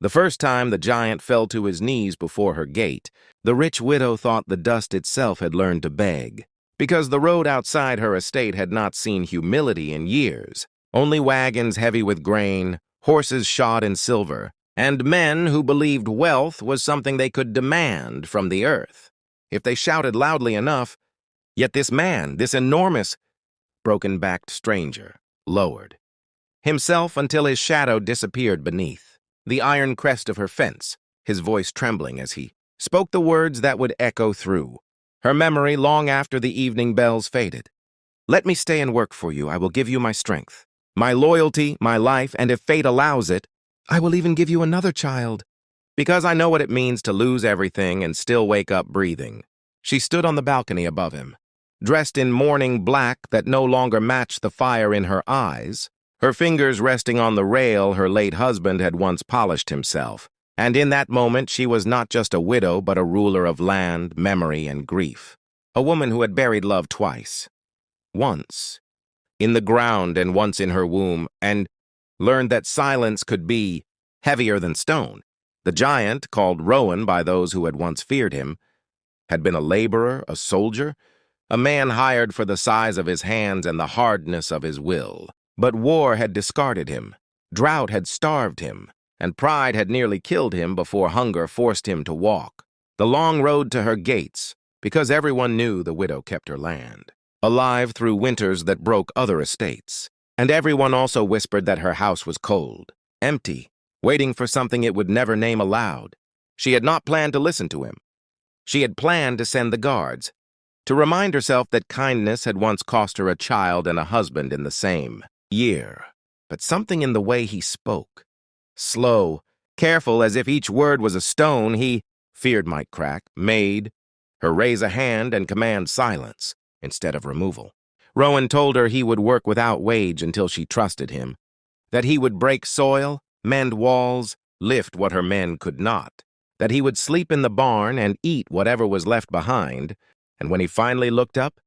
The first time the giant fell to his knees before her gate, the rich widow thought the dust itself had learned to beg, because the road outside her estate had not seen humility in years, only wagons heavy with grain, horses shod in silver, and men who believed wealth was something they could demand from the earth, if they shouted loudly enough. Yet this man, this enormous, broken-backed stranger, lowered himself until his shadow disappeared beneath the iron crest of her fence, his voice trembling as he spoke the words that would echo through her memory long after the evening bells faded. "Let me stay and work for you. I will give you my strength, my loyalty, my life, and if fate allows it, I will even give you another child, because I know what it means to lose everything and still wake up breathing." She stood on the balcony above him, dressed in mourning black that no longer matched the fire in her eyes, her fingers resting on the rail her late husband had once polished himself. And in that moment she was not just a widow but a ruler of land, memory, and grief. A woman who had buried love twice. Once in the ground and once in her womb, and learned that silence could be heavier than stone. The giant, called Rowan by those who had once feared him, had been a laborer, a soldier, a man hired for the size of his hands and the hardness of his will. But war had discarded him, drought had starved him, and pride had nearly killed him before hunger forced him to walk the long road to her gates, because everyone knew the widow kept her land, alive through winters that broke other estates. And everyone also whispered that her house was cold, empty, waiting for something it would never name aloud. She had not planned to listen to him. She had planned to send the guards, to remind herself that kindness had once cost her a child and a husband in the same year. But something in the way he spoke, slow, careful as if each word was a stone he feared might crack, made her raise a hand and command silence instead of removal. Rowan told her he would work without wage until she trusted him, that he would break soil, mend walls, lift what her men could not, that he would sleep in the barn and eat whatever was left behind, and when he finally looked up,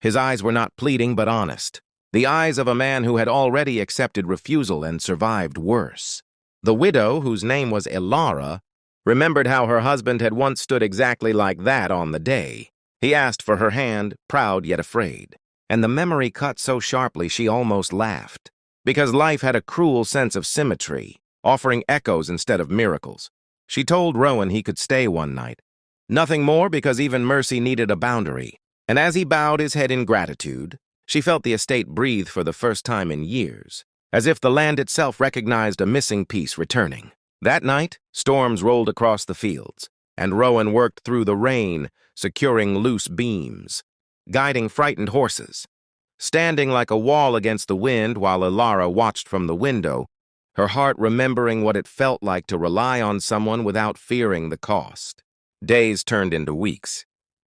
his eyes were not pleading but honest, the eyes of a man who had already accepted refusal and survived worse. The widow, whose name was Elara, remembered how her husband had once stood exactly like that on the day. He asked for her hand, proud yet afraid. And the memory cut so sharply she almost laughed, because life had a cruel sense of symmetry, offering echoes instead of miracles. She told Rowan he could stay one night. Nothing more, because even mercy needed a boundary. And as he bowed his head in gratitude, she felt the estate breathe for the first time in years, as if the land itself recognized a missing piece returning. That night, storms rolled across the fields, and Rowan worked through the rain, securing loose beams, guiding frightened horses, standing like a wall against the wind while Elara watched from the window, her heart remembering what it felt like to rely on someone without fearing the cost. Days turned into weeks,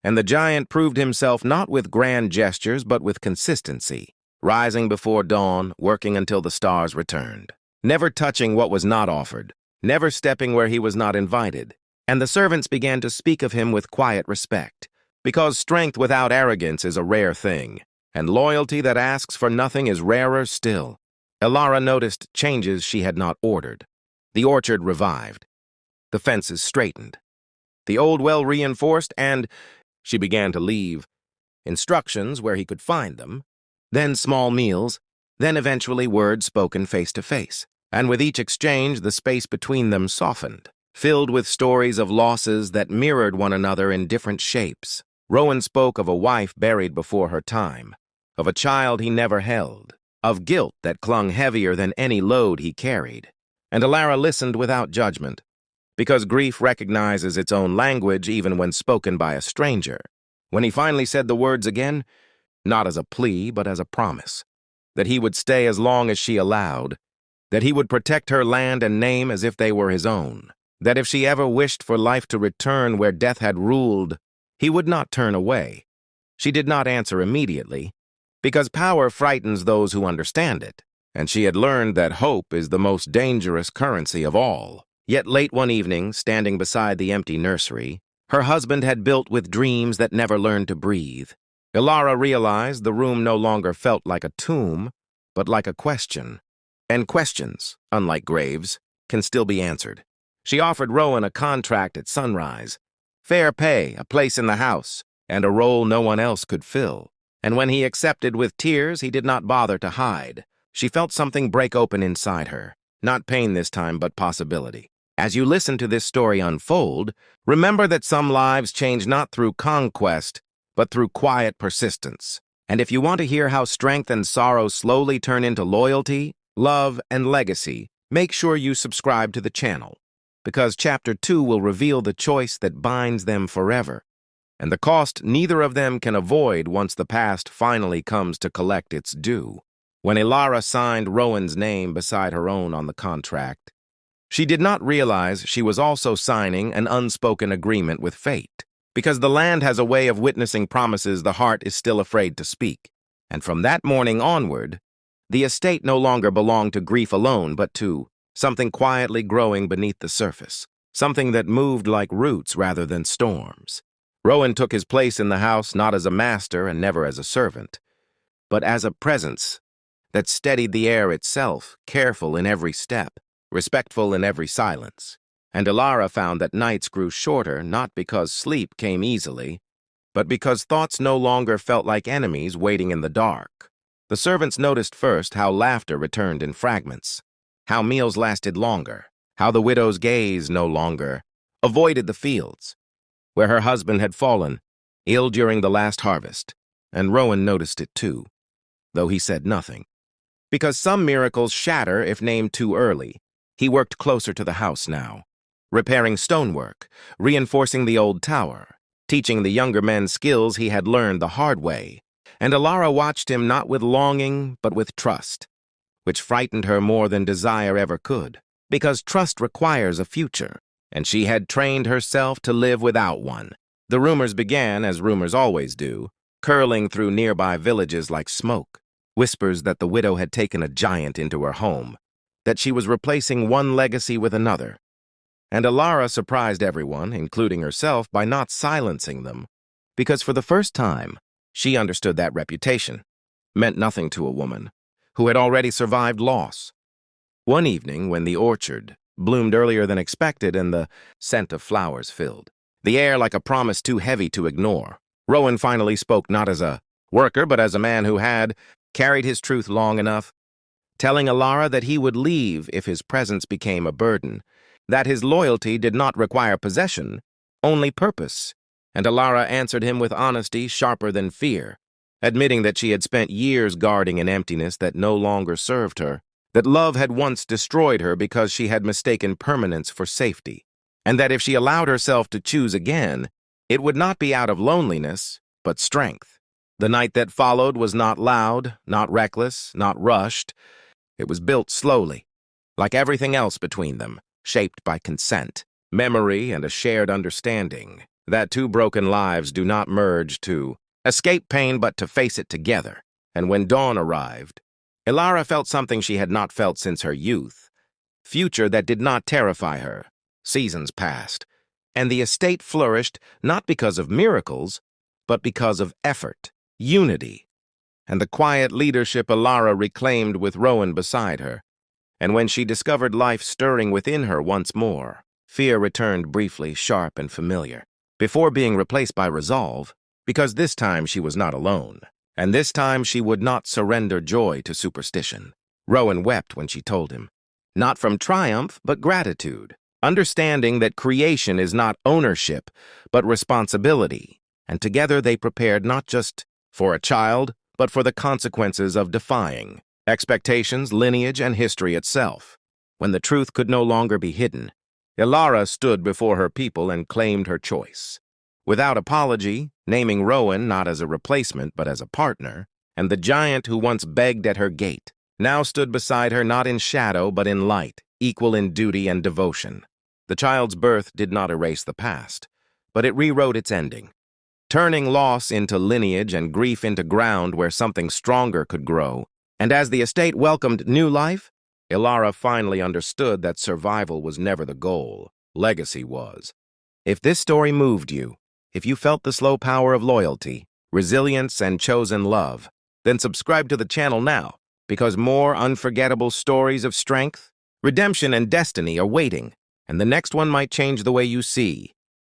and the giant proved himself not with grand gestures but with consistency, rising before dawn, working until the stars returned, never touching what was not offered, never stepping where he was not invited, and the servants began to speak of him with quiet respect, because strength without arrogance is a rare thing, and loyalty that asks for nothing is rarer still. Elara noticed changes she had not ordered. The orchard revived. The fences straightened. The old well reinforced, and she began to leave instructions where he could find them, then small meals, then eventually words spoken face to face. And with each exchange, the space between them softened, filled with stories of losses that mirrored one another in different shapes. Rowan spoke of a wife buried before her time, of a child he never held, of guilt that clung heavier than any load he carried. And Elara listened without judgment, because grief recognizes its own language even when spoken by a stranger. When he finally said the words again, not as a plea but as a promise, that he would stay as long as she allowed, that he would protect her land and name as if they were his own, that if she ever wished for life to return where death had ruled, he would not turn away. She did not answer immediately, because power frightens those who understand it, and she had learned that hope is the most dangerous currency of all. Yet late one evening, standing beside the empty nursery, her husband had built with dreams that never learned to breathe. Elara realized the room no longer felt like a tomb, but like a question. And questions, unlike graves, can still be answered. She offered Rowan a contract at Sunrise, fair pay, a place in the house, and a role no one else could fill. And when he accepted with tears, he did not bother to hide. She felt something break open inside her. Not pain this time, but possibility. As you listen to this story unfold, remember that some lives change not through conquest, but through quiet persistence. And if you want to hear how strength and sorrow slowly turn into loyalty, love, and legacy, make sure you subscribe to the channel, because Chapter 2 will reveal the choice that binds them forever, and the cost neither of them can avoid once the past finally comes to collect its due. When Elara signed Rowan's name beside her own on the contract, she did not realize she was also signing an unspoken agreement with fate, because the land has a way of witnessing promises the heart is still afraid to speak. And from that morning onward, the estate no longer belonged to grief alone, but to something quietly growing beneath the surface, something that moved like roots rather than storms. Rowan took his place in the house not as a master and never as a servant, but as a presence that steadied the air itself, careful in every step, respectful in every silence. And Elara found that nights grew shorter not because sleep came easily, but because thoughts no longer felt like enemies waiting in the dark. The servants noticed first how laughter returned in fragments, how meals lasted longer, how the widow's gaze no longer avoided the fields, where her husband had fallen, ill during the last harvest, and Rowan noticed it too, though he said nothing. Because some miracles shatter if named too early, he worked closer to the house now, repairing stonework, reinforcing the old tower, teaching the younger men skills he had learned the hard way, and Elara watched him not with longing but with trust, which frightened her more than desire ever could, because trust requires a future, and she had trained herself to live without one. The rumors began, as rumors always do, curling through nearby villages like smoke, whispers that the widow had taken a giant into her home, that she was replacing one legacy with another. And Elara surprised everyone, including herself, by not silencing them, because for the first time, she understood that reputation meant nothing to a woman who had already survived loss. One evening, when the orchard bloomed earlier than expected and the scent of flowers filled the air like a promise too heavy to ignore, Rowan finally spoke not as a worker, but as a man who had carried his truth long enough, telling Elara that he would leave if his presence became a burden, that his loyalty did not require possession, only purpose. And Elara answered him with honesty sharper than fear, admitting that she had spent years guarding an emptiness that no longer served her, that love had once destroyed her because she had mistaken permanence for safety, and that if she allowed herself to choose again, it would not be out of loneliness, but strength. The night that followed was not loud, not reckless, not rushed. It was built slowly, like everything else between them, shaped by consent, memory, and a shared understanding that two broken lives do not merge to escape pain but to face it together. And when dawn arrived, Elara felt something she had not felt since her youth, future that did not terrify her. Seasons passed, and the estate flourished not because of miracles, but because of effort, unity, and the quiet leadership Elara reclaimed with Rowan beside her. And when she discovered life stirring within her once more, fear returned briefly, sharp and familiar, before being replaced by resolve, because this time she was not alone, and this time she would not surrender joy to superstition. Rowan wept when she told him, not from triumph, but gratitude, understanding that creation is not ownership, but responsibility, and together they prepared not just for a child, but for the consequences of defying expectations, lineage, and history itself. When the truth could no longer be hidden, Elara stood before her people and claimed her choice. Without apology, naming Rowan not as a replacement but as a partner, and the giant who once begged at her gate now stood beside her not in shadow but in light, equal in duty and devotion. The child's birth did not erase the past, but it rewrote its ending, turning loss into lineage and grief into ground where something stronger could grow. And as the estate welcomed new life, Elara finally understood that survival was never the goal, legacy was. If this story moved you, if you felt the slow power of loyalty, resilience, and chosen love, then subscribe to the channel now, because more unforgettable stories of strength, redemption, and destiny are waiting. and the next one might change the way you see.